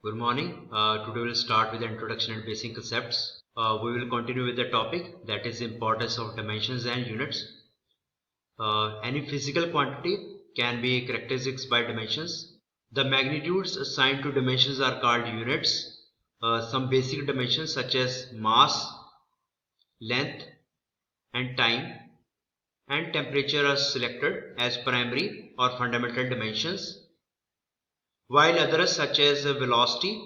Good morning. Today we'll start with the introduction and basic concepts. We will continue with the topic that is the importance of dimensions and units. Any physical quantity can be characterized by dimensions. The magnitudes assigned to dimensions are called units. Some basic dimensions such as mass, length, and time and temperature are selected as primary or fundamental dimensions, while others such as velocity,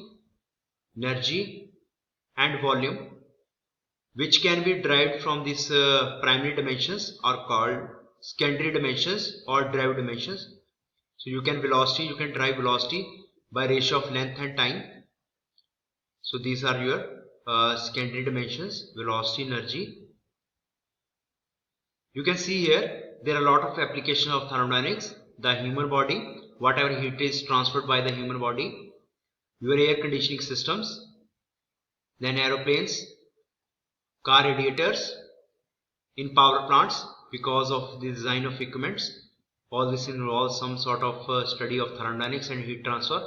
energy, and volume, which can be derived from these primary dimensions, are called secondary dimensions or derived dimensions. So you can derive velocity by ratio of length and time. So these are your secondary dimensions: velocity, energy. You can see here there are a lot of applications of thermodynamics. The human body, whatever heat is transferred by the human body, your air conditioning systems, then aeroplanes, car radiators, in power plants because of the design of equipments. All this involves some sort of study of thermodynamics and heat transfer.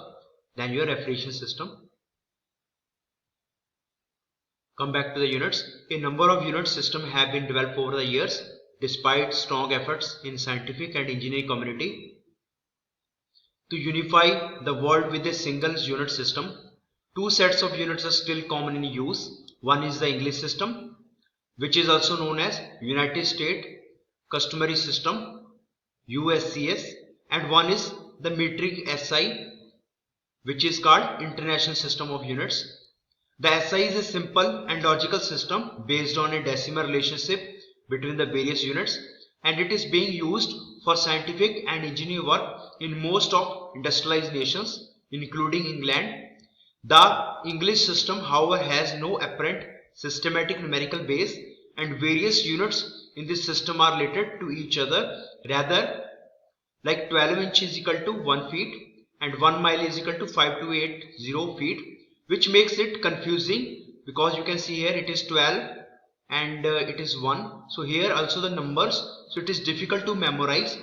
Then your refrigeration system. Come back to the units. A number of unit systems have been developed over the years despite strong efforts in scientific and engineering community to unify the world with a single unit system. Two sets of units are still common in use. One is the English system, which is also known as United States Customary System, USCS, and one is the metric SI, which is called International System of Units. The SI is a simple and logical system based on a decimal relationship between the various units, and it is being used for scientific and engineering work in most of industrialized nations, including England. The English system, however, has no apparent systematic numerical base, and various units in this system are related to each other. Rather, like 12 inch is equal to 1 feet and 1 mile is equal to 5280 feet, which makes it confusing because you can see here it is 12 and it is 1. So here also the numbers, so it is difficult to memorize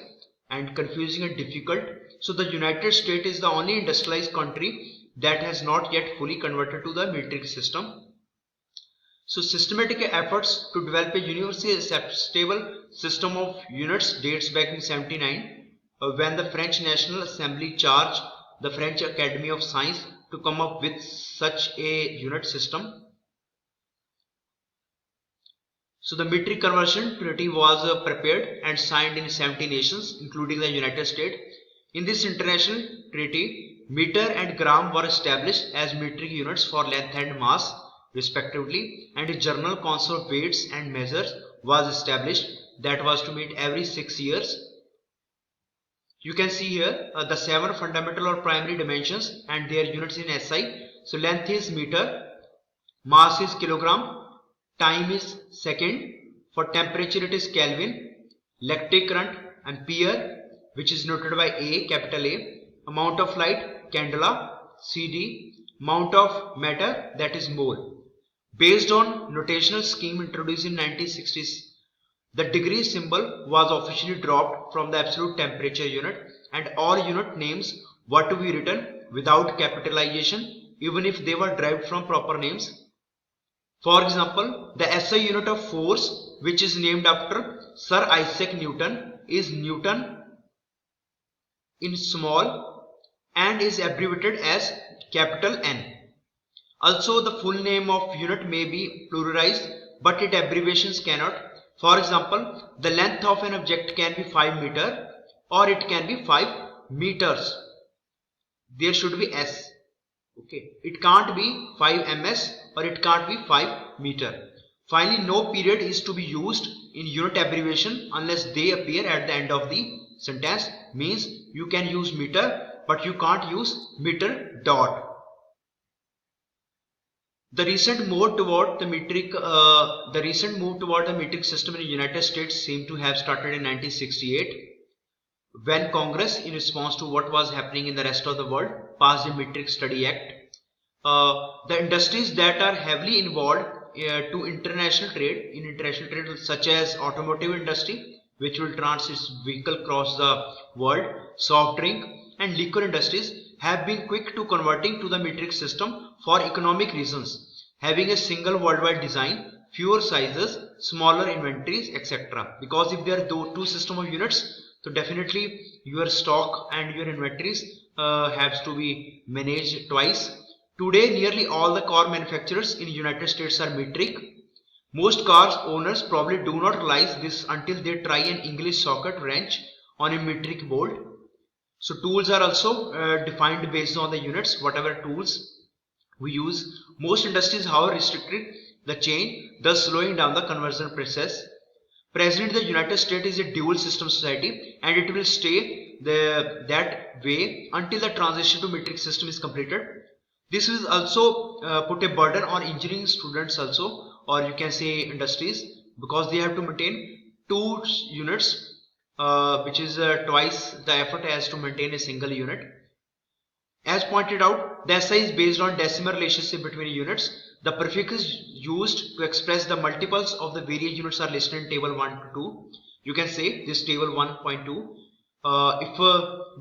and confusing and difficult. So the United States is the only industrialized country that has not yet fully converted to the metric system. So systematic efforts to develop a universally acceptable system of units dates back in 79 when the French National Assembly charged the French Academy of Science to come up with such a unit system. So the metric conversion treaty was prepared and signed in 70 nations including the United States. In this international treaty, meter and gram were established as metric units for length and mass respectively, and a General Council of Weights and Measures was established that was to meet every 6 years. You can see here the 7 fundamental or primary dimensions and their units in SI. So length is meter, mass is kilogram, time is second, for temperature it is Kelvin, electric current ampere, which is noted by A, capital A, amount of light candela, CD, amount of matter, that is mole. Based on notational scheme introduced in 1960s, the degree symbol was officially dropped from the absolute temperature unit, and all unit names were to be written without capitalization even if they were derived from proper names. For example, the SI unit of force, which is named after Sir Isaac Newton, is Newton in small and is abbreviated as capital N. Also, the full name of unit may be pluralized, but its abbreviations cannot. For example, the length of an object can be 5 meter or it can be 5 meters. There should be S. Okay, it can't be 5 ms or it can't be 5 meter. Finally, no period is to be used in unit abbreviation unless they appear at the end of the sentence. Means you can use meter but you can't use meter dot. The recent move toward the metric system in the United States seemed to have started in 1968 when Congress, in response to what was happening in the rest of the world, passed the Metric Study Act. The industries that are heavily involved to international trade, such as automotive industry, which will transit its vehicle across the world, soft drink and liquor industries have been quick to converting to the metric system for economic reasons, having a single worldwide design, fewer sizes, smaller inventories, etc. Because if there are two system of units, so definitely your stock and your inventories have to be managed twice. Today, nearly all the car manufacturers in United States are metric. Most cars owners probably do not realize this until they try an English socket wrench on a metric bolt. So tools are also defined based on the units, whatever tools we use. Most industries have restricted the chain, thus slowing down the conversion process. Presently, the United States is a dual system society and it will stay that way until the transition to metric system is completed. This will also put a burden on engineering students also, or you can say industries, because they have to maintain two units, which is twice the effort as to maintain a single unit. As pointed out, the SI is based on decimal relationship between units. The prefix used to express the multiples of the various units are listed in table 1 to 2. You can say this table 1.2. If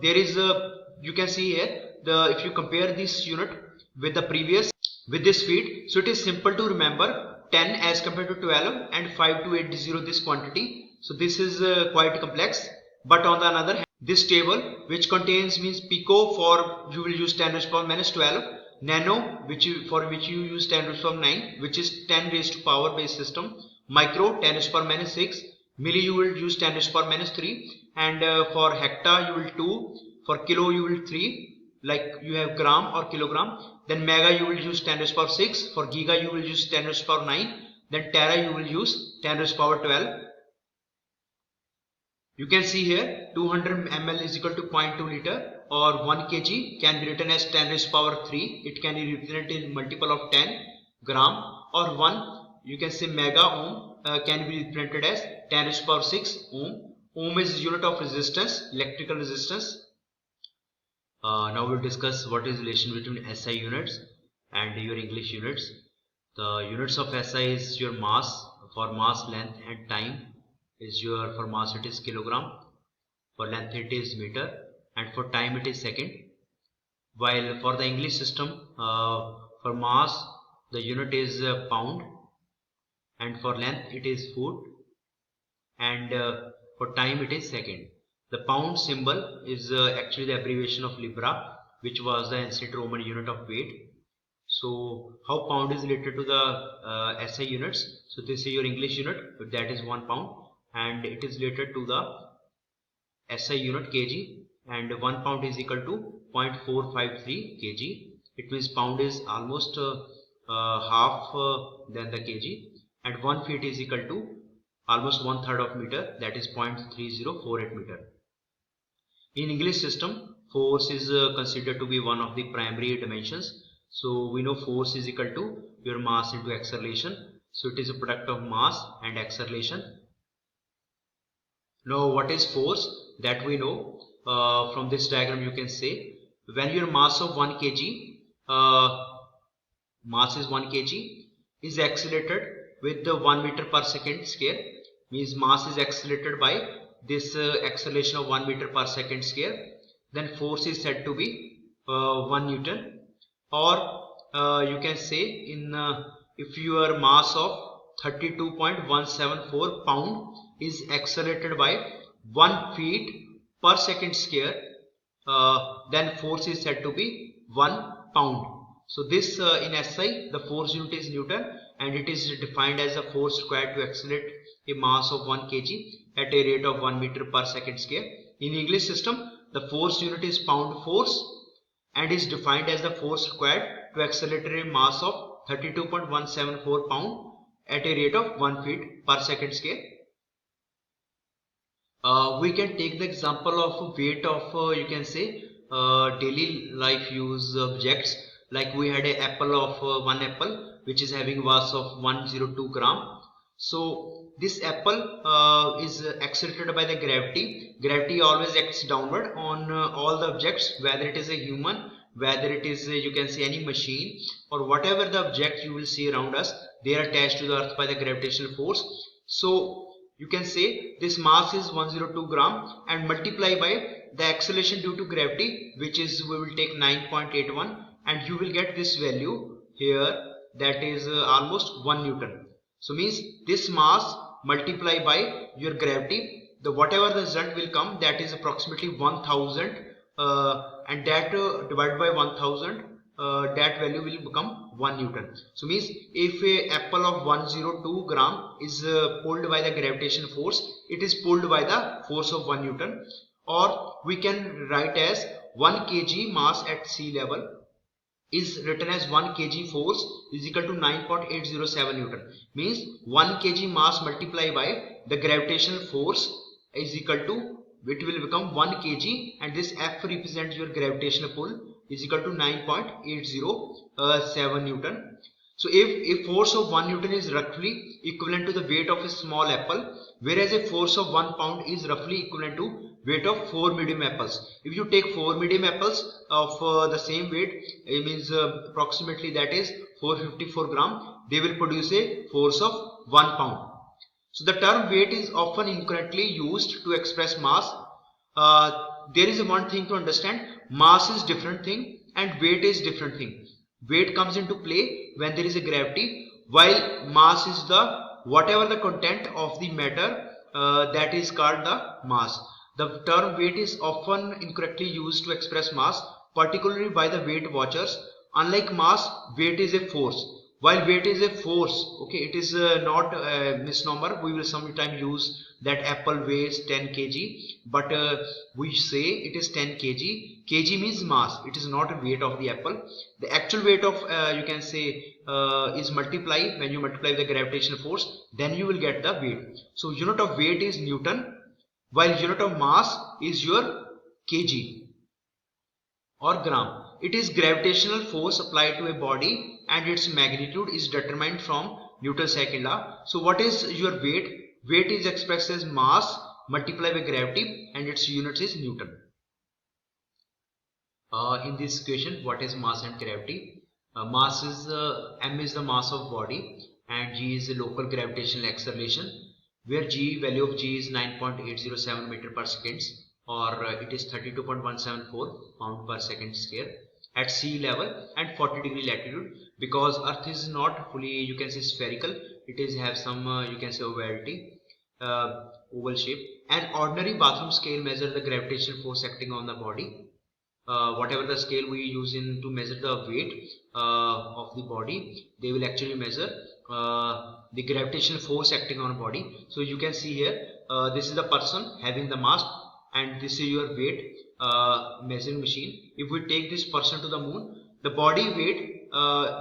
there is a, you can see here, if you compare this unit with the previous, with this feet, so it is simple to remember 10 as compared to 12 and 5280 this quantity. So this is quite complex, but on the other hand, this table which contains means pico for you will use 10 raised to power minus 12, nano for which you use 10 raised to power 9, which is 10 raised to power based system, micro 10 raised to power minus 6, milli you will use 10 raised to power minus 3, and for hecta you will 2, for kilo you will 3, like you have gram or kilogram. Then mega you will use 10 raised to power 6, for giga you will use 10 raised to power 9, then tera you will use 10 raised to power 12. You can see here 200 ml is equal to 0.2 liter, or 1 kg can be written as 10 raised to power 3. It can be represented in multiple of 10 gram, or 1 you can say mega ohm can be represented as 10 raised to power 6 ohm. Ohm is unit of resistance, electrical resistance. Now we'll discuss what is relation between SI units and your English units. The units of SI is your mass. For mass, length and time is your, for mass it is kilogram, for length it is meter, and for time it is second. While for the English system, for mass the unit is pound, and for length it is foot, and for time it is second. The pound symbol is actually the abbreviation of libra, which was the ancient Roman unit of weight. So how pound is related to the SI units? So this is your English unit, that is 1 pound, and it is related to the SI unit kg, and 1 pound is equal to 0.453 kg. It means pound is almost half than the kg, and 1 feet is equal to almost 1/3 of meter, that is 0.3048 meter. In English system, force is considered to be one of the primary dimensions. So we know force is equal to your mass into acceleration. So it is a product of mass and acceleration. Now what is force? That we know from this diagram. You can say when your mass of 1 kg, mass is 1 kg, is accelerated with the 1 meter per second square, means mass is accelerated by this acceleration of 1 meter per second square, then force is said to be 1 Newton. Or you can say in if your mass of 32.174 pound is accelerated by 1 feet per second square, then force is said to be 1 pound. So this in SI the force unit is Newton, and it is defined as the force required to accelerate a mass of 1 kg at a rate of 1 meter per second square. In English system, the force unit is pound force and is defined as the force required to accelerate a mass of 32.174 pound at a rate of 1 feet per second square. We can take the example of weight of you can say daily life use objects, like we had an apple of 1 apple which is having mass of 102 gram. So this apple is accelerated by the gravity. Gravity always acts downward on all the objects, whether it is a human, whether it is you can say any machine, or whatever the object you will see around us, they are attached to the earth by the gravitational force. So you can say this mass is 102 gram and multiply by the acceleration due to gravity, which is we will take 9.81, and you will get this value here, that is almost 1 Newton. So means this mass multiply by your gravity, the whatever the result will come, that is approximately 1000, and that divided by 1000, that value will become 1 Newton. So means if a apple of 102 gram is pulled by the gravitational force, it is pulled by the force of 1 Newton. Or we can write as 1 kg mass at sea level is written as 1 kg force is equal to 9.807 Newton. Means 1 kg mass multiplied by the gravitational force is equal to, it will become 1 kg, and this F represents your gravitational pull, is equal to 9.807 Newton. So if a force of 1 Newton is roughly equivalent to the weight of a small apple, whereas a force of 1 pound is roughly equivalent to weight of 4 medium apples. If you take 4 medium apples of the same weight, it means approximately that is 454 gram, they will produce a force of 1 pound. So the term weight is often incorrectly used to express mass. There is one thing to understand: mass is different thing and weight is different thing. Weight comes into play when there is a gravity, while mass is the whatever the content of the matter, that is called the mass. The term weight is often incorrectly used to express mass, particularly by the weight watchers. Unlike mass, weight is a force. While weight is a force, okay, it is not a misnomer. We will sometime use that apple weighs 10 kg, but we say it is 10 kg. Kg means mass. It is not a weight of the apple. The actual weight of you can say is multiply. When you multiply the gravitational force, then you will get the weight. So unit of weight is Newton, while unit of mass is your kg or gram. It is gravitational force applied to a body, and its magnitude is determined from Newton's second law. So what is your weight? Weight is expressed as mass multiplied by gravity, and its unit is Newton. In this equation, what is mass and gravity? Mass is m is the mass of body, and g is the local gravitational acceleration, where value of g is 9.807 meter per second, or it is 32.174 pound per second square at sea level and 40-degree latitude. Because earth is not fully, you can say, spherical, it is have some you can say ovality, oval shape. An ordinary bathroom scale measures the gravitational force acting on the body. Whatever the scale we use in to measure the weight of the body, they will actually measure the gravitational force acting on body. So you can see here, this is the person having the mass, and this is your weight measuring machine. If we take this person to the moon, the body weight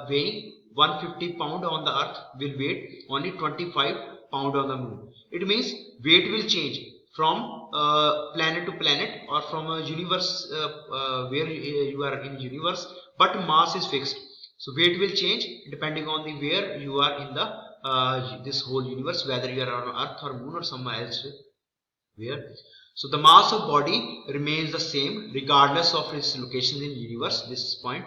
weighing 150 pound on the earth will weigh only 25 pound on the moon. It means weight will change from planet to planet, or from a universe where you are in universe, but mass is fixed. So weight will change depending on the where you are in the this whole universe, whether you are on earth or moon or somewhere else where. So the mass of body remains the same regardless of its location in universe. This is point.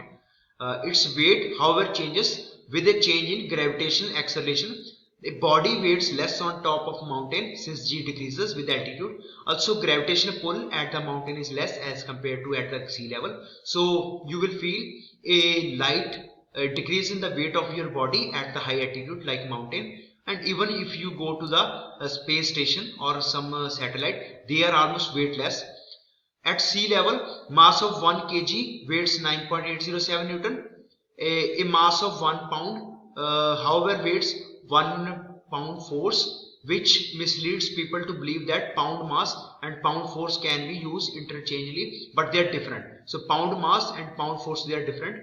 Its weight however changes with a change in gravitational acceleration. A body weighs less on top of mountain since g decreases with altitude. Also gravitational pull at the mountain is less as compared to at the sea level. So you will feel a light decrease in the weight of your body at the high altitude like mountain. And even if you go to the space station or some satellite, they are almost weightless. At sea level, mass of 1 kg weighs 9.807 Newton. A mass of 1 pound however weighs 1 pound force, which misleads people to believe that pound mass and pound force can be used interchangeably, but they are different. So pound mass and pound force, they are different.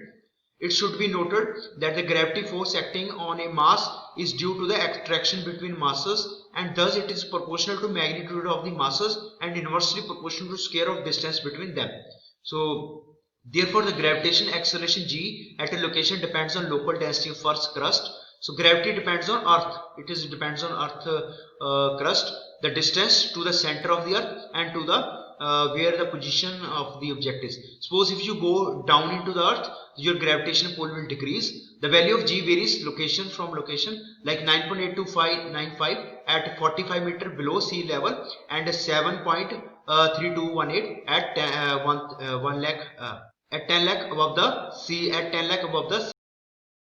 It should be noted that the gravity force acting on a mass is due to the attraction between masses, and thus it is proportional to magnitude of the masses and inversely proportional to square of distance between them. So therefore the gravitational acceleration g at a location depends on local density of Earth's crust. So gravity depends on earth, it depends on earth crust, the distance to the center of the earth and to the where the position of the object is. Suppose if you go down into the earth, your gravitational pull will decrease. The value of g varies location from location, like 9.82595 at 45 meter below sea level and 7.3 3218 at 1 lakh at 10 lakh above the sea, at 10 lakh above the